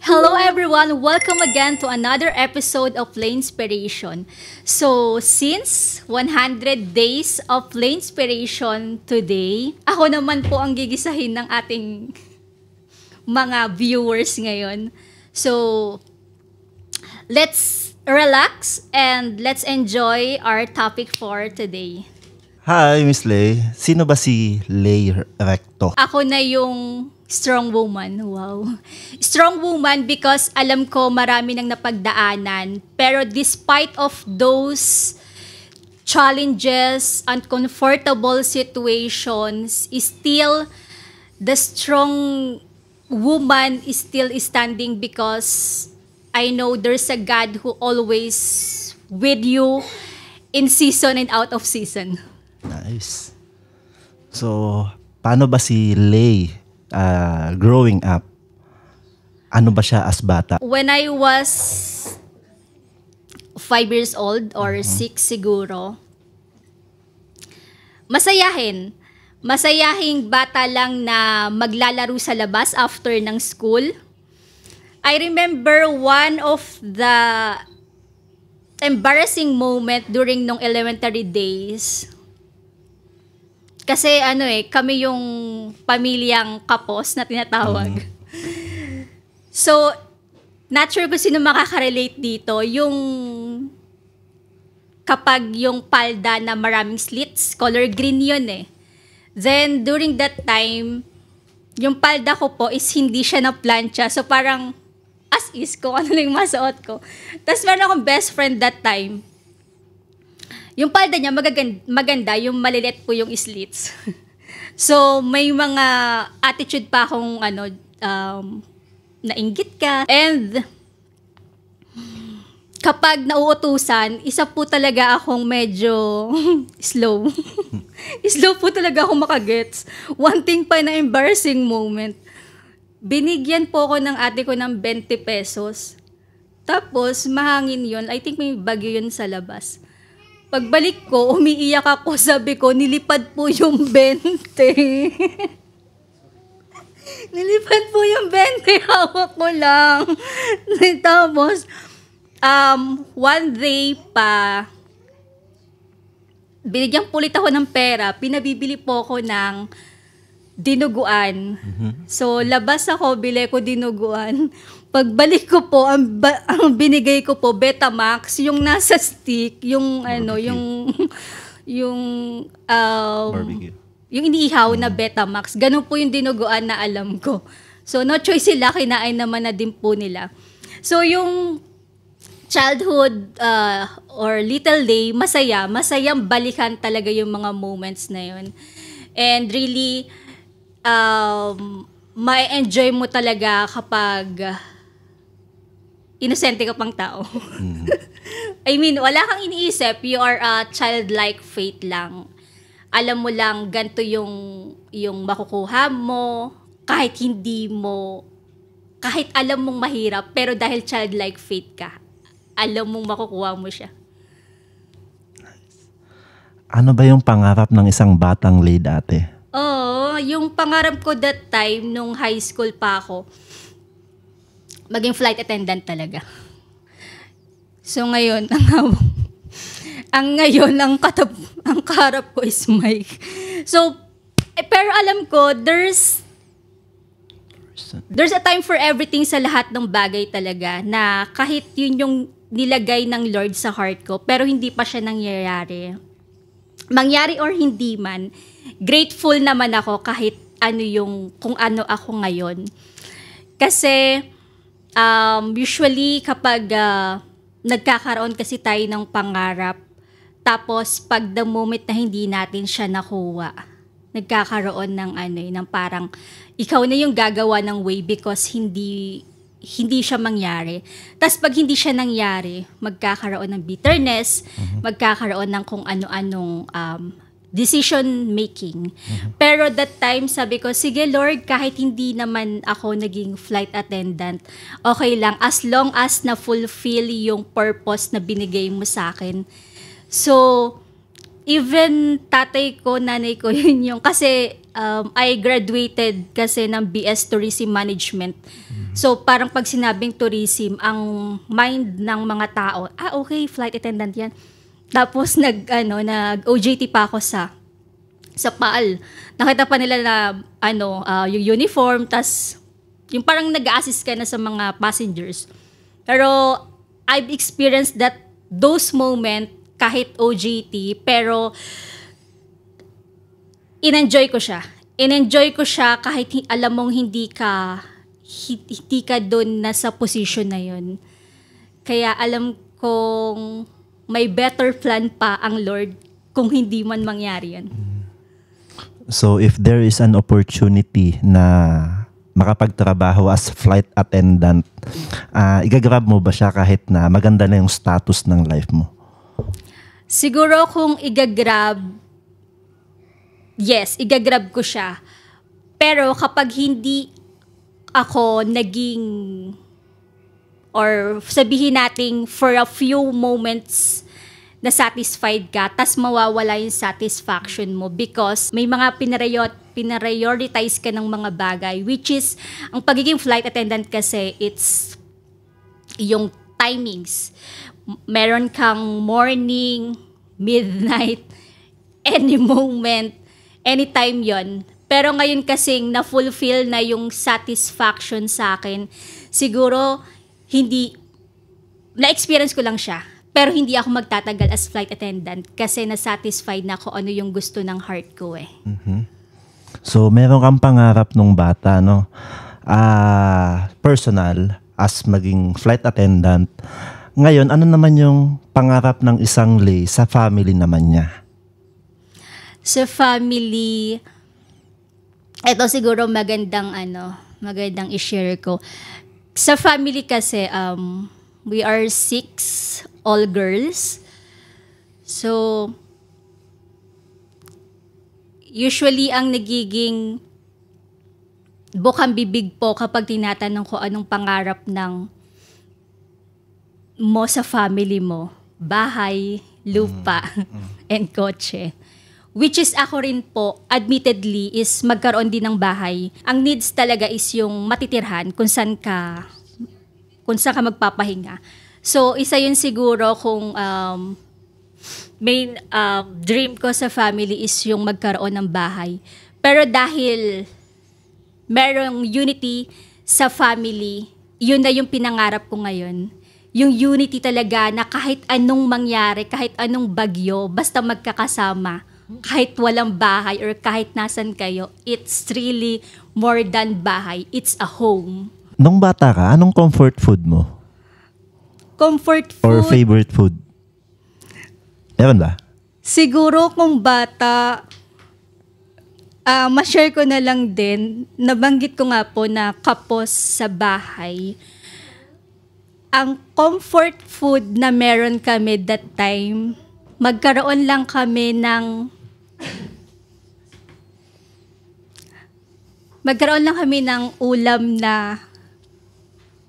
Hello everyone! Welcome again to another episode of Inspiration. So, since 100 days of Inspiration today, ako naman po ang gigisahin ng ating mga viewers ngayon. So, let's relax and let's enjoy our topic for today. Hi, Miss Lay. Sino ba si Lay Recto? Ako na yung strong woman. Wow. Strong woman because alam ko marami nang napagdaanan. Pero despite of those challenges, uncomfortable situations, still the strong woman is still standing because I know there's a God who always with you in season and out of season. Nice. So, paano ba si Lay growing up? Ano ba siya as bata? When I was 5 years old or 6 siguro, masayahin. Masayahing bata lang na maglalaro sa labas after ng school. I remember one of the embarrassing moment during nung elementary days. Kasi kami yung pamilyang kapos na tinatawag. So, not sure kung sino makaka-relate dito, yung kapag yung palda na maraming slits, color green yun eh. Then, during that time, yung palda ko po is hindi siya na plancha. So, parang as is ko, ano lang yung masuot ko. Tapos, meron akong best friend that time. Yung palda niya, maganda, yung malilit po yung slits. So, may mga attitude pa akong, nainggit ka. And, kapag nauutusan, isa po talaga akong medyo slow. Slow po talaga akong makagets. One thing pa na embarrassing moment, binigyan po ako ng ate ko ng 20 pesos. Tapos, mahangin yun. I think may bagyo yun sa labas. Pagbalik ko, umiiyak ako, sabi ko, nilipad po yung 20. Nilipad po yung 20, hawak ko lang. Tapos, one day pa, binigyan pulit ako ng pera, pinabibili po ako ng dinuguan. So, labas ako, bili ko dinuguan. Pagbalik ko po, ang binigay ko po, Betamax, yung nasa stick, yung Barbecue. Yung iniihaw na Betamax. Ganun po yung dinuguan na alam ko. So, no choice sila, kinain naman na din po nila. So, yung childhood or little day, masayang balikan talaga yung mga moments na yun. And really, may enjoy mo talaga kapag inosente ka pang tao. I mean, wala kang iniisip, you are a childlike faith lang. Alam mo lang ganito yung makukuha mo, kahit alam mong mahirap, pero dahil childlike faith ka, alam mong makukuha mo siya. Ano ba yung pangarap ng isang batang Lay dati? Yung pangarap ko that time, nung high school pa ako, maging flight attendant talaga. So ngayon, ang kaharap ko is Mike. So, pero alam ko, there's a time for everything sa lahat ng bagay talaga, na kahit yun yung nilagay ng Lord sa heart ko, pero hindi pa siya nangyayari. Mangyari or hindi man, grateful naman ako kahit kung ano ako ngayon. Kasi, usually kapag nagkakaroon kasi tayo ng pangarap, tapos pag the moment na hindi natin siya nakuha, nagkakaroon ng parang ikaw na yung gagawa ng way because hindi siya mangyari. Tapos pag hindi siya nangyari, magkakaroon ng bitterness, magkakaroon ng kung ano-anong decision making. Pero that time, sabi ko, sige Lord, kahit hindi naman ako naging flight attendant, okay lang, as long as na-fulfill yung purpose na binigay mo sa akin. So, Even tatay ko, nanay ko, yun yung, kasi I graduated kasi ng BS Tourism Management. So parang pag sinabing tourism, ang mind ng mga tao, okay, flight attendant yan. Tapos nag OJT pa ako sa PAL. Nakita pa nila na yung uniform, tas yung parang nag-assist ka na sa mga passengers. Pero I've experienced those moment kahit OJT, pero in-enjoy ko siya. In-enjoy ko siya kahit alam mong hindi ka doon na sa position na yun. Kaya alam kong may better plan pa ang Lord kung hindi man mangyari yan. So if there is an opportunity na makapagtrabaho as flight attendant, igagrab mo ba siya kahit na maganda na yung status ng life mo? Siguro kung igagrab, yes, igagrab ko siya. Pero kapag hindi ako naging, or sabihin nating for a few moments na satisfied ka, tas mawawala yung satisfaction mo because may mga pinarioritize ka ng mga bagay, which is, ang pagiging flight attendant kasi, it's yung timings. Meron kang morning, midnight, any moment, anytime yon. Pero ngayon kasing na-fulfill na yung satisfaction sa akin, siguro na-experience ko lang siya. Pero hindi ako magtatagal as flight attendant kasi na-satisfied na ako ano yung gusto ng heart ko eh. Mm-hmm. So, meron kang pangarap nung bata, no? Personal, as maging flight attendant. Ngayon, ano naman yung pangarap ng isang Lay sa family naman niya? Sa family, ito siguro magandang i-share ko. Sa family kasi, we are 6, all girls. So, usually ang nagiging bukang bibig po kapag tinatanong ko anong pangarap mo sa family mo, bahay, lupa, and kotse. Which is ako rin po, admittedly, is magkaroon din ng bahay. Ang needs talaga is yung matitirhan kung saan ka magpapahinga. So, isa yun siguro kung main dream ko sa family is yung magkaroon ng bahay. Pero dahil merong unity sa family, yun na yung pinangarap ko ngayon. Yung unity talaga na kahit anong mangyari, kahit anong bagyo, basta magkakasama, kahit walang bahay or kahit nasan kayo, it's really more than bahay. It's a home. Nung bata ka, anong comfort food mo? Comfort food? Or favorite food? Ewan ba? Siguro kung bata, ma-share ko na lang din, nabanggit ko nga po na kapos sa bahay. Ang comfort food na meron kami that time, magkaroon lang kami ng ulam na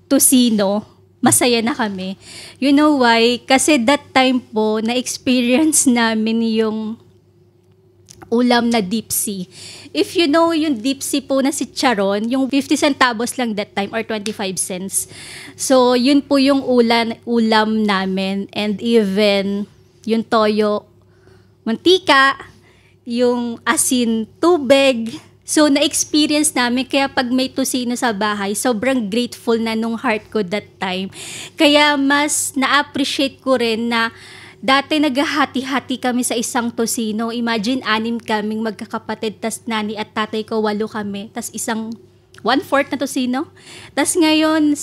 tusino, masaya na kami. You know why? Kasi that time po, na-experience namin yung ulam na deep sea. If you know yung deep sea po na si Charon, yung 50 centavos lang that time or 25 cents. So, yun po yung ulam namin. And even yung toyo, mantika, yung asin, tubig. So, na-experience namin. Kaya pag may tusino sa bahay, sobrang grateful na nung heart ko that time. Kaya mas na-appreciate ko rin na dati naghahati-hati kami sa isang tusino. Imagine, 6 kaming magkakapatid, tas nani at tatay ko, 8 kami. Tas isang 1/4 na tusino. Tas ngayon,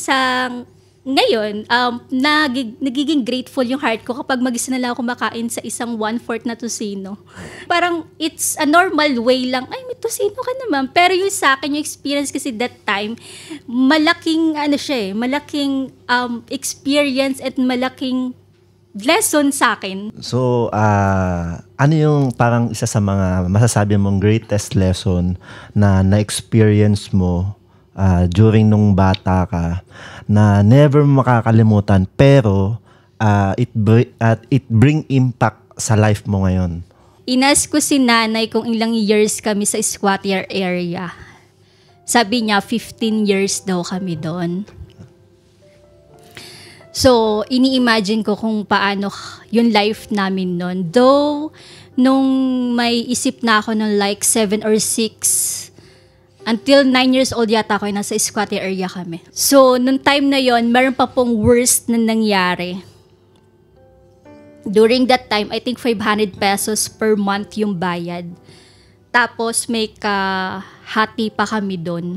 nagiging grateful yung heart ko kapag mag-isa na lang ako kumakain sa isang 1/4 na tusino. Parang it's a normal way lang, ay may tusino ka naman. Pero yung sa akin, yung experience kasi that time, malaking malaking experience at malaking lesson sa akin. So, ano yung parang isa sa mga masasabi mong greatest lesson na na-experience mo during nung bata ka na never makakalimutan pero it bring impact sa life mo ngayon? Inas ko si nanay kung ilang years kami sa squatter area. Sabi niya, 15 years daw kami doon. So, ini-imagine ko kung paano yung life namin noon. Though, nung may isip na ako ng like 7 or 6, until 9 years old yata ako, nasa squatter area kami. So, nung time na yon, meron pa pong worst na nangyari. During that time, I think 500 pesos per month yung bayad. Tapos may kahati pa kami doon.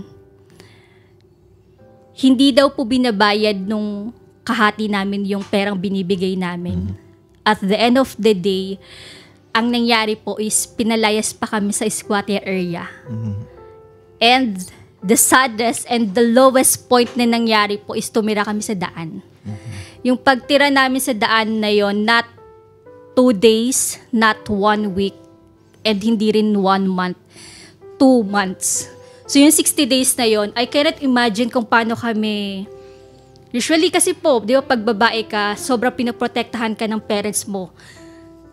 Hindi daw po binabayad nung kahati namin yung perang binibigay namin. At the end of the day, ang nangyari po is pinalayas pa kami sa squatter area. And the saddest and the lowest point na nangyari po is tumira kami sa daan. Yung pagtira namin sa daan na yon, not 2 days, not 1 week, and hindi rin 1 month, 2 months. So yung 60 days na yon, I cannot imagine kung paano kami. Usually kasi po, di ba pag babae ka, sobrang pinoprotektahan ka ng parents mo.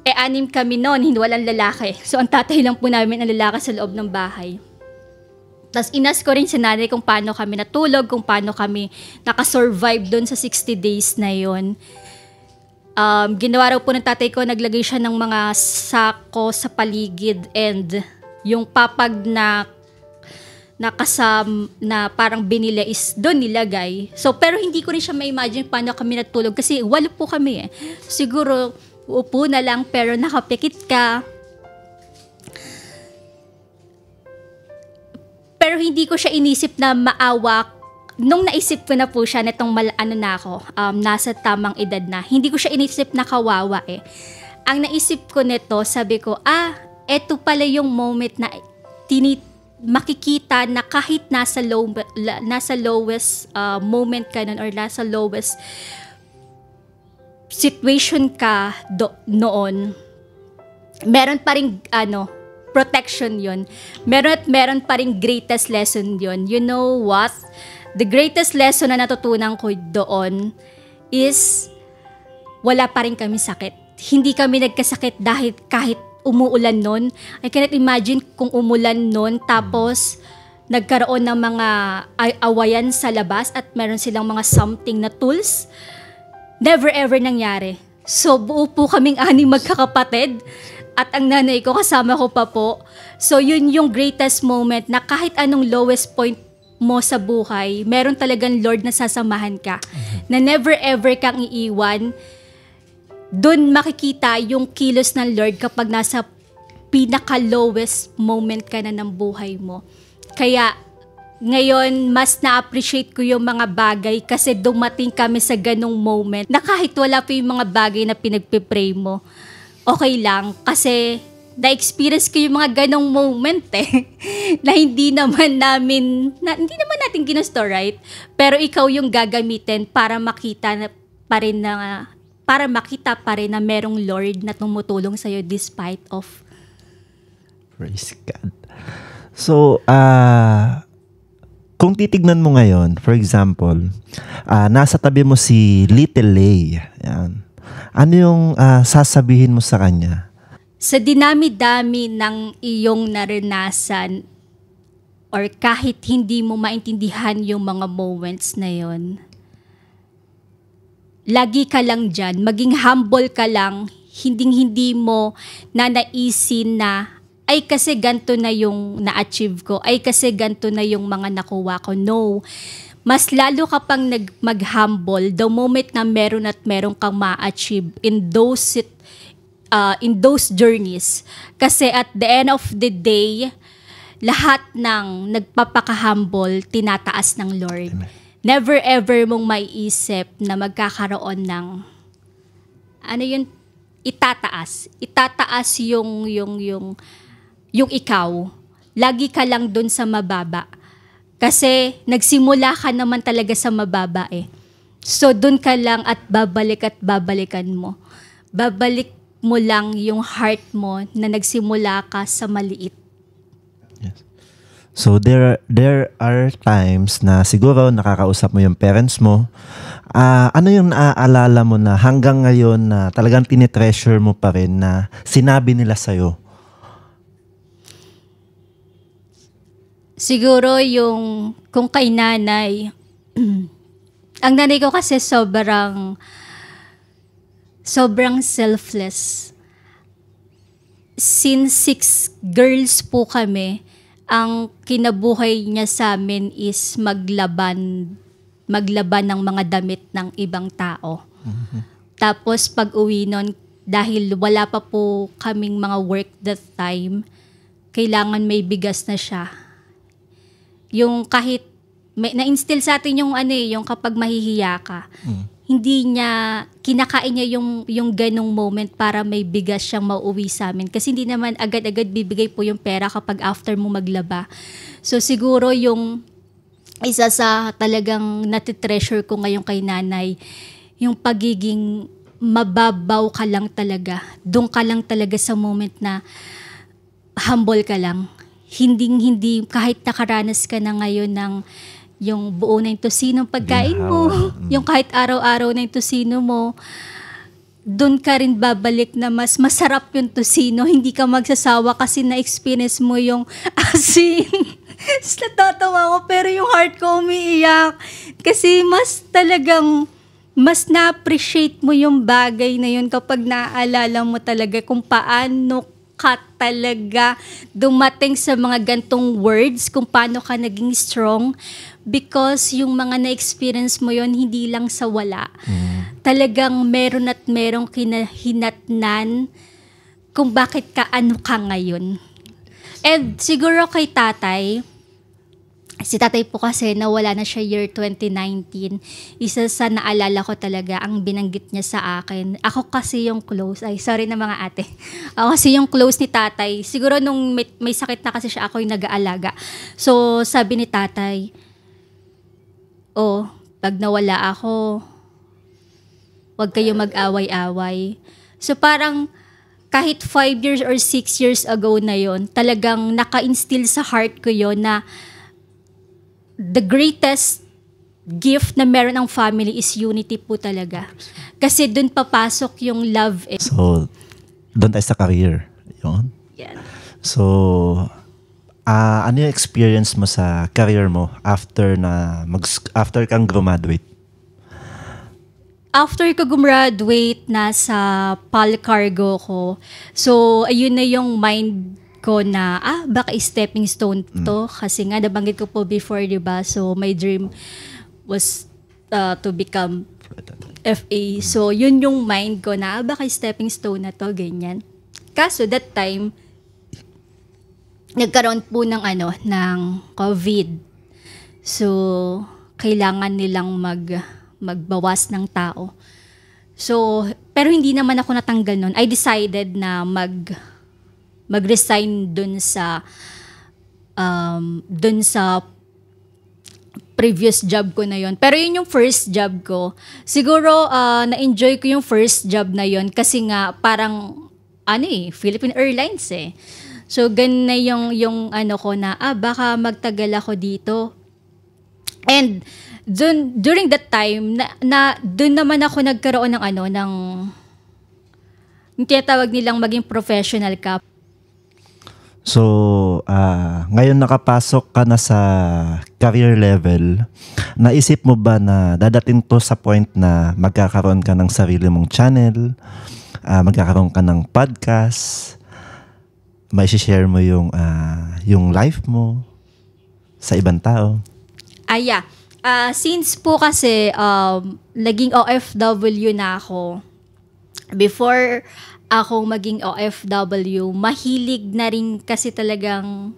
6 kami noon, hindi walang lalaki. So ang tatay lang po namin ang lalaki sa loob ng bahay. Tapos inas ko rin si nanay kung paano kami natulog, kung paano kami nakasurvive doon sa 60 days na yon. Ginawa raw po ng tatay ko, naglagay siya ng mga sako sa paligid and yung papag na na parang binila is doon nilagay. So, pero hindi ko rin siya ma-imagine paano kami natulog kasi 8 po kami eh. Siguro, upo na lang pero nakapikit ka. Pero hindi ko siya inisip na maawa. Nung naisip ko na po siya, netong nasa tamang edad na, hindi ko siya inisip na kawawa eh. Ang naisip ko nito, sabi ko, eto pala yung moment na makikita na kahit nasa lowest moment ka nun or nasa lowest situation ka noon, meron pa rin protection yun. Meron pa rin greatest lesson yun. You know what? The greatest lesson na natutunan ko doon is wala pa rin kami sakit. Hindi kami nagkasakit dahil kahit umuulan nun. I cannot imagine kung umulan nun tapos nagkaroon ng mga awayan sa labas at meron silang mga something na tools. Never ever nangyari. So buo po kaming 6 magkakapatid at ang nanay ko kasama ko pa po. So yun yung greatest moment na kahit anong lowest point mo sa buhay, meron talagang Lord na sasamahan ka. Na never ever kang iiwan. Doon makikita yung kilos ng Lord kapag nasa pinaka-lowest moment ka na ng buhay mo. Kaya ngayon, mas na-appreciate ko yung mga bagay kasi dumating kami sa ganong moment na kahit wala pa yung mga bagay na pinagpipray mo, okay lang. Kasi na-experience ko yung mga ganong moment na hindi naman natin ginusto, right? Pero ikaw yung gagamitin para makita pa rin na merong Lord na tumutulong sa'yo despite of. Praise God. So, kung titignan mo ngayon, for example, nasa tabi mo si Little Lay. Yan. Ano yung sasabihin mo sa kanya? Sa dinami-dami ng iyong naranasan or kahit hindi mo maintindihan yung mga moments na yon, lagi ka lang dyan, maging humble ka lang, hindi mo nanaisin na, ay kasi ganito na yung na-achieve ko, ay kasi ganito na yung mga nakuha ko. No. Mas lalo ka pang mag-humble the moment na meron kang ma-achieve in those journeys. Kasi at the end of the day, lahat ng nagpapaka-humble, tinataas ng Lord. Amen. Never ever mong maiisip na magkakaroon ng itataas. Itataas yung ikaw. Lagi ka lang dun sa mababa. Kasi nagsimula ka naman talaga sa mababa eh. So dun ka lang at babalikan mo. Babalik mo lang yung heart mo na nagsimula ka sa maliit. Yes. So there are times na siguro nakakausap mo yung parents mo. Ano yung naaalala mo na hanggang ngayon na talagang tinitreasure mo pa rin na sinabi nila sa'yo Siguro yung kung kay nanay, ang nanay ko kasi sobrang selfless. Since 6 girls po kami, ang kinabuhay niya sa amin is maglaban ng mga damit ng ibang tao. Tapos pag uwi nun, dahil wala pa po kaming mga work that time, kailangan may bigas na siya. Yung kahit na-instill sa atin yung yung kapag mahihiya ka, hindi niya, kinakain niya yung ganong moment para may bigas siyang mauwi sa amin. Kasi hindi naman agad-agad bibigay po yung pera kapag after mo maglaba. So siguro yung isa sa talagang natitreasure ko ngayon kay nanay, yung pagiging mababaw ka lang talaga. Doon ka lang talaga sa moment na humble ka lang. Hindi, kahit nakaranas ka na ngayon ng yung buo na yung tosinong pagkain mo, yung kahit araw-araw na yung tosino mo, doon ka rin babalik na mas masarap yung tosino. Hindi ka magsasawa kasi na-experience mo yung asin. Natatawa ko, pero yung heart ko umiiyak. Kasi mas na-appreciate mo yung bagay na yun kapag naaalala mo talaga kung paano ka talaga dumating sa mga gantong words, kung paano ka naging strong. Because yung mga na-experience mo yon hindi lang sa wala. Talagang meron at merong kinahinatnan kung bakit ka ano ka ngayon. And siguro kay tatay, si tatay po kasi nawala na siya year 2019. Isa sa naalala ko talaga, ang binanggit niya sa akin. Ako kasi yung close, sorry na mga ate. Ako kasi yung close ni tatay. Siguro nung may sakit na kasi siya, ako yung nag-aalaga. So sabi ni tatay, pag nawala ako, wag kayo mag-away-away. So parang kahit 5 years or 6 years ago na yon, talagang naka-instill sa heart ko yon na the greatest gift na meron ng family is unity po talaga. Kasi dun papasok yung love. So, doon tayo sa career. Yun. Yeah. So, ano yung experience mo sa career mo after kang graduate? After ko gumraduate, nasa PAL Cargo ko. So, ayun na yung mind ko na, baka stepping stone to. Kasi nga, nabanggit ko po before, diba? So, my dream was to become FA. So, yun yung mind ko na, baka stepping stone na to, ganyan. Kaso, that time, nagkaroon po ng COVID. So, kailangan nilang magbawas ng tao. So, pero hindi naman ako natanggal nun. I decided na mag-resign dun sa previous job ko na yon. Pero yun yung first job ko. Siguro, na-enjoy ko yung first job na yon kasi nga parang, Philippine Airlines eh. So, ganun na yung ko na, baka magtagal ako dito. And, during that time, dun naman ako nagkaroon ng yung tinatawag nilang maging professional ka. So, ngayon nakapasok ka na sa career level, naisip mo ba na dadating to sa point na magkakaroon ka ng sarili mong channel, magkakaroon ka ng podcast, may share mo yung life mo sa ibang tao? Yeah. Since po kasi naging OFW na ako, before ako maging OFW, mahilig na rin kasi talagang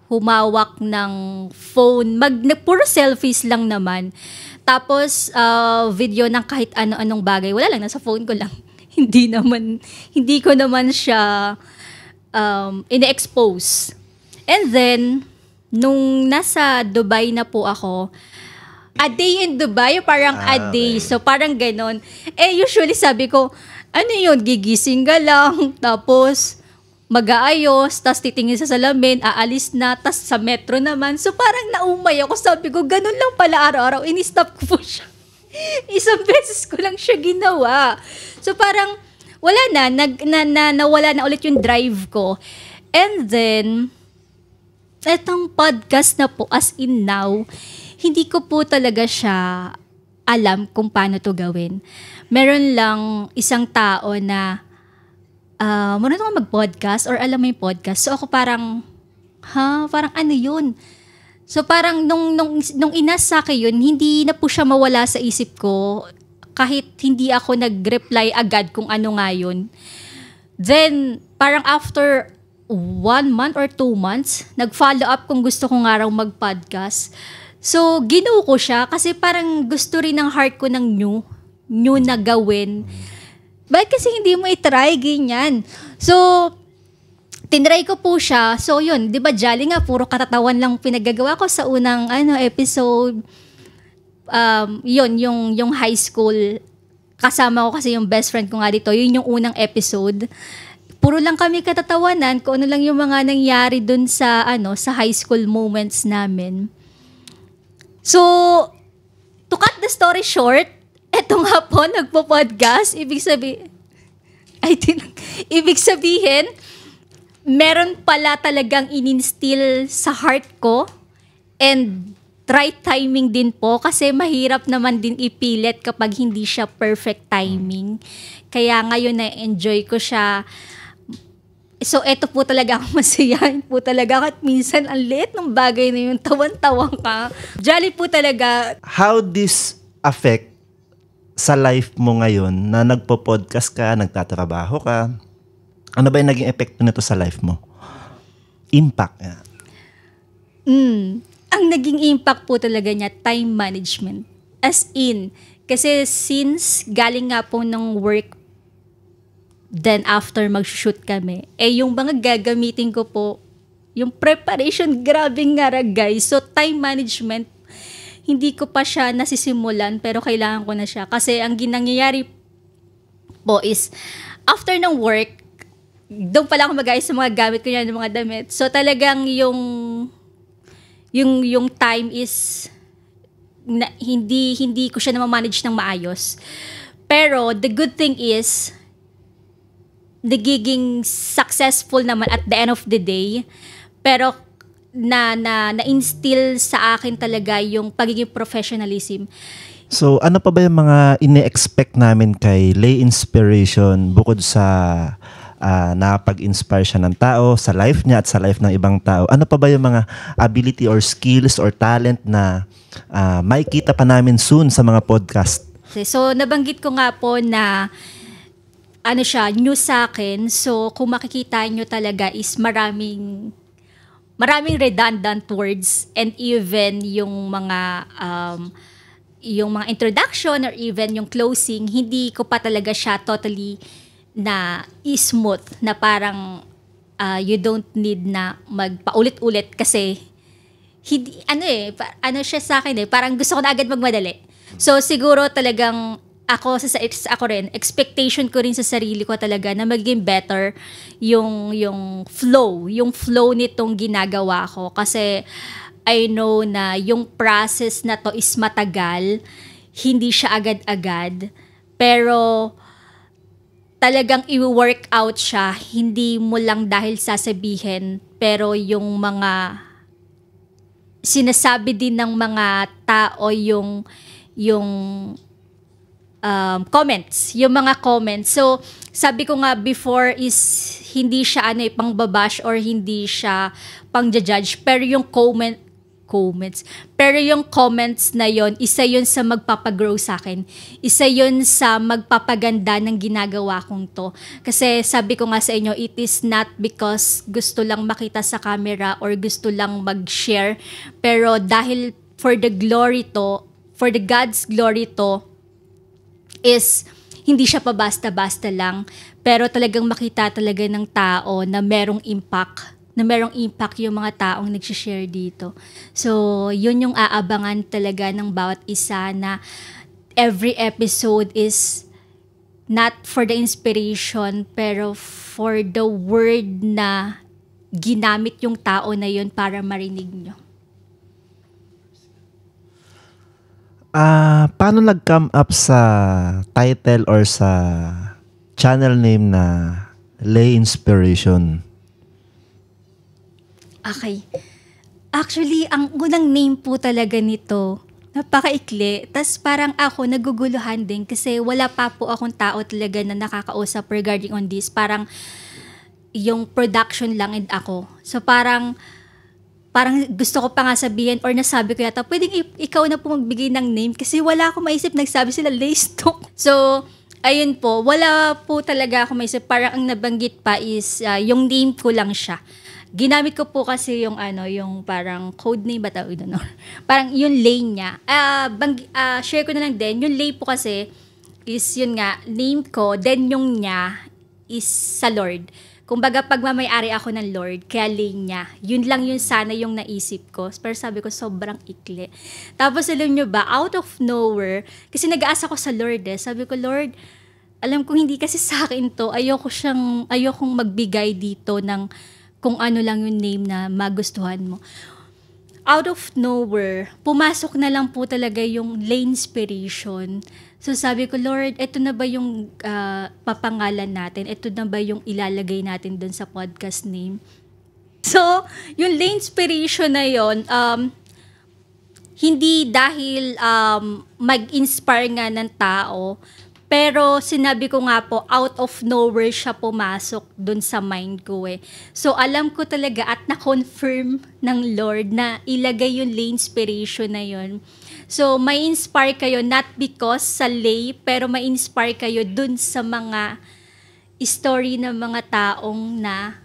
humawak ng phone. Puro selfies lang naman. Tapos, video ng kahit ano-anong bagay. Wala lang, nasa phone ko lang. Hindi ko naman siya ine-expose. And then, nung nasa Dubai na po ako, a day in Dubai, parang a day. So, parang ganon. Usually sabi ko, gigising ka lang, tapos mag-aayos, tapos titingin sa salamin, aalis na, tapos sa metro naman. So, parang naumay ako. Sabi ko, ganon lang pala araw-araw. Ini-stop ko po siya. Isang beses ko lang siya ginawa. So, parang wala na, nawala na ulit yung drive ko. And then, Etong podcast na po, as in now, hindi ko po talaga siya alam kung paano to gawin. Meron lang isang tao na muna ito mag-podcast or alam mo yung podcast. So ako parang, parang ano yun? So parang nung inasa akin yun, hindi na po siya mawala sa isip ko kahit hindi ako nag-reply agad kung ano nga yun. Then, parang after 1 month or 2 months, nag-follow up kung gusto ko nga raw mag-podcast. So, ginuo ko siya kasi parang gusto rin ng heart ko ng new na gawin. Bakit kasi hindi mo i-try, ganyan? So, tinry ko po siya. So, yun, di ba, jolly nga, puro katatawan lang pinagagawa ko sa unang episode. Yun, yung high school. Kasama ko kasi yung best friend ko nga dito. Yun yung unang episode. Puro lang kami katatawanan kung ano lang yung mga nangyari dun sa high school moments namin. So, to cut the story short, eto nga po, nagpo-podcast. Ibig sabihin, meron pala talagang in-instill sa heart ko and right timing din po kasi mahirap naman din ipilit kapag hindi siya perfect timing. Kaya ngayon na-enjoy ko siya. So, eto po talaga ako masayahin po talaga at minsan ang liit ng bagay na yun, tawan-tawang ka. Jolly po talaga. How this affect sa life mo ngayon na nagpo-podcast ka, nagtatrabaho ka? Ano ba yung naging epekto nito sa life mo? Impact. Ang naging impact po talaga niya, time management. As in, kasi since galing nga po ng work, then after mag-shoot kami, yung mga gagamitin ko po, yung preparation, grabe nga guys. So, time management, hindi ko pa siya nasisimulan, pero kailangan ko na siya. Kasi ang ginangyayari po is, after ng work, doon pala ako mag-ayos sa mga gamit ko yan, ng mga damit. So, talagang yung time is, hindi ko siya na-manage ng maayos. Pero, the good thing is, nagiging successful naman at the end of the day. Pero na-instill sa akin talaga yung pagiging professionalism. So, ano pa ba yung mga ine-expect namin kay Lay Inspiration bukod sa nakapag-inspire siya ng tao sa life niya at sa life ng ibang tao? Ano pa ba yung mga ability or skills or talent na makikita pa namin soon sa mga podcast? So, nabanggit ko nga po na new sa akin. So, kung makikita nyo talaga is maraming redundant words and even yung mga introduction or even yung closing, hindi ko pa talaga siya totally na smooth na parang you don't need na magpaulit-ulit kasi hindi, siya sa akin parang gusto ko na agad magmadali. So, siguro talagang ako rin, expectation ko rin sa sarili ko talaga na maging better yung flow nitong ginagawa ko kasi I know na yung process na to is matagal, hindi siya agad-agad, pero talagang i-work out siya, hindi mo lang dahil sasabihin, pero yung mga sinasabi din ng mga tao yung comments, yung mga comments. So, sabi ko nga before is hindi siya pang-babash or hindi siya pang-judge, pero yung comments na yon, isa yon sa magpapagrow sa akin. Isa yon sa magpapaganda ng ginagawa kong to. Kasi sabi ko nga sa inyo, it is not because gusto lang makita sa camera or gusto lang mag-share, pero dahil for the God's glory to, is hindi siya pa basta-basta lang, pero talagang makita talaga ng tao na merong impact yung mga taong nag-share dito. So, yun yung aabangan talaga ng bawat isa na every episode is not for the inspiration, pero for the word na ginamit yung tao na yun para marinig nyo. Paano nag-come up sa title or sa channel name na Lay Inspiration? Okay. Actually, ang unang name po talaga nito, napakaikli. Tas parang ako naguguluhan din kasi wala pa po akong tao talaga na nakakausap regarding on this. Parang yung production lang and ako. So parang gusto ko pa nga sabihin or nasabi ko yata, pwedeng ikaw na po magbigay ng name kasi wala akong maisip. Nagsabi sila Laystock. So, ayun po, wala po talaga ako maisip. Parang ang nabanggit pa is yung name ko lang siya. Ginamit ko po kasi yung yung parang code name ba tawag doon? Parang yung lane niya. Share ko na lang din. Yung lane po kasi is yun nga, name ko, then yung niya is sa Lord. Kumbaga, pagmamayari ako ng Lord, kaya lane niya. Yun lang yun sana yung naisip ko. Pero sabi ko, sobrang ikli. Tapos, alam nyo ba, out of nowhere, kasi nag-aasa ko sa Lord Sabi ko, Lord, alam ko hindi kasi sa akin to. Ayokong magbigay dito ng kung ano lang yung name na magustuhan mo. Out of nowhere, pumasok na lang po talaga yung lane inspiration. So sabi ko, Lord, ito na ba yung papangalan natin? Ito na ba yung ilalagay natin dun sa podcast name? So, yung lane inspiration na yon, hindi dahil mag-inspire nga ng tao, pero sinabi ko nga po, out of nowhere siya pumasok dun sa mind ko So, alam ko talaga at na-confirm ng Lord na ilagay yung lane inspiration na yon. So, may inspire kayo not because sa lay, pero may inspire kayo dun sa mga story ng mga taong na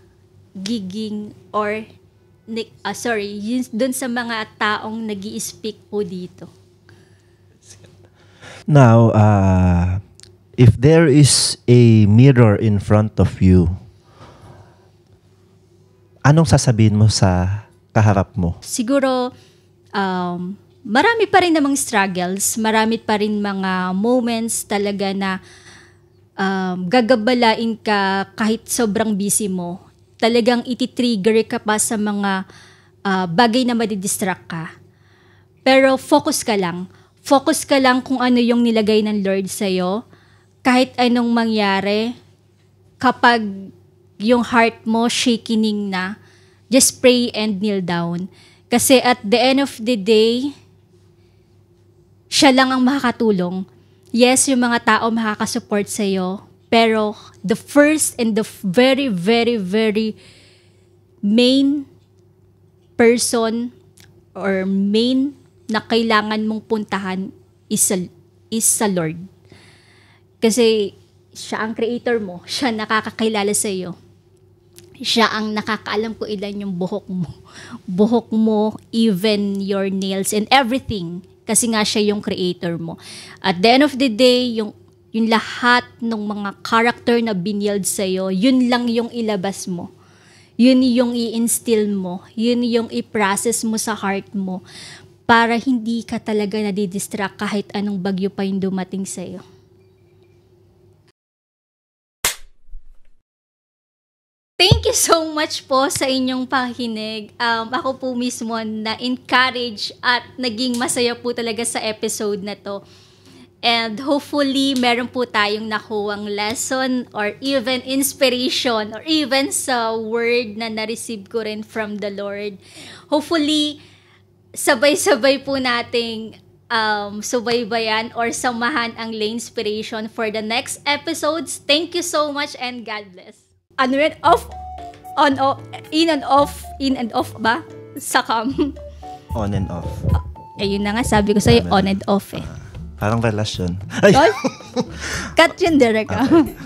giging or dun sa mga taong nag-i-speak po dito. Now, if there is a mirror in front of you, anong sasabihin mo sa kaharap mo? Siguro, marami pa rin namang struggles, marami pa rin mga moments talaga na gagabalain ka kahit sobrang busy mo. Talagang iti-trigger ka pa sa mga bagay na madidistract ka. Pero focus ka lang. Focus ka lang kung ano yung nilagay ng Lord sa'yo. Kahit anong mangyari, kapag yung heart mo shaking na, just pray and kneel down. Kasi at the end of the day, siya lang ang makakatulong. Yes, yung mga tao makakasupport sa'yo, pero the first and the very, very, very main person or main na kailangan mong puntahan is sa Lord. Kasi siya ang creator mo, siya nakakakilala sa'yo. Siya ang nakakaalam ko ilan yung buhok mo, even your nails and everything. Kasi nga siya yung creator mo. At the end of the day, yung lahat ng mga character na binild sa'yo, yun lang yung ilabas mo. Yun yung i-instill mo. Yun yung i-process mo sa heart mo para hindi ka talaga nadidistract kahit anong bagyo pa yung dumating sa'yo. Thank you so much po sa inyong pakikinig. Ako po mismo na-encourage at naging masaya po talaga sa episode na to. And hopefully, meron po tayong nakuwang lesson or even inspiration or even sa word na na-receive ko rin from the Lord. Hopefully, sabay-sabay po nating subaybayan or samahan ang lane inspiration for the next episodes. Thank you so much and God bless. Ano rin, in and off ba? Sa cam. On and off. Ayun na nga, sabi ko sa'yo, on and off Parang relasyon. Ay! Cut yun, Derek. Okay.